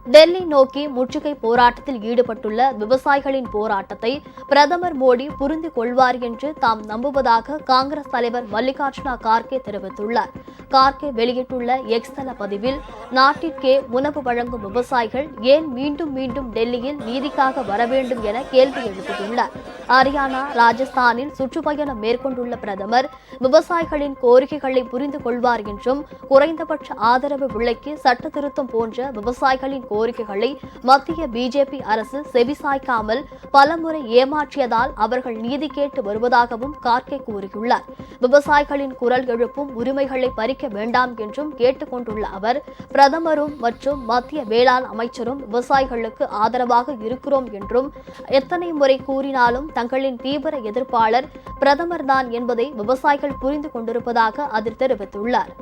டெல்லி நோக்கி முற்றுகை போராட்டத்தில் ஈடுபட்டுள்ள விவசாயிகளின் போராட்டத்தை பிரதமர் மோடி புரிந்து கொள்வார் என்று தாம் நம்புவதாக காங்கிரஸ் தலைவர் மல்லிகார்ஜுன கார்கே தெரிவித்துள்ளார். கார்கே வெளியிட்டுள்ள எக்ஸ் தள பதிவில், நாட்டிற்கே உணவு வழங்கும் விவசாயிகள் ஏன் மீண்டும் மீண்டும் டெல்லியில் நீதிக்காக வர வேண்டும் என கேள்வி எழுப்பியுள்ளார். ஹரியானா, ராஜஸ்தானில் சுற்றுப்பயணம் மேற்கொண்டுள்ள பிரதமர் விவசாயிகளின் கோரிக்கைகளை புரிந்து கொள்வார் என்றும், குறைந்தபட்ச ஆதரவு விலைக்கு சட்ட திருத்தம் போன்ற விவசாயிகளின் கோரிக்கைகளை மத்திய பிஜேபி அரசு செவிசாய்க்காமல் பலமுறை ஏமாற்றியதால் அவர்கள் நீதி கேட்டு வருவதாகவும் கார்கே கூறியுள்ளார். விவசாயிகளின் குரல் எழுப்பும் உரிமைகளை பறிக்க வேண்டாம் என்றும் கேட்டுக் கொண்டுள்ள அவர், பிரதமரும் மற்றும் மத்திய வேளாண் அமைச்சரும் விவசாயிகளுக்கு ஆதரவாக இருக்கிறோம் என்றும், எத்தனை முறை கூறினாலும் தங்களின் தீவிர எதிர்ப்பாளர் பிரதமர்தான் என்பதை விவசாயிகள் புரிந்து கொண்டிருப்பதாக அதில் தெரிவித்துள்ளார்.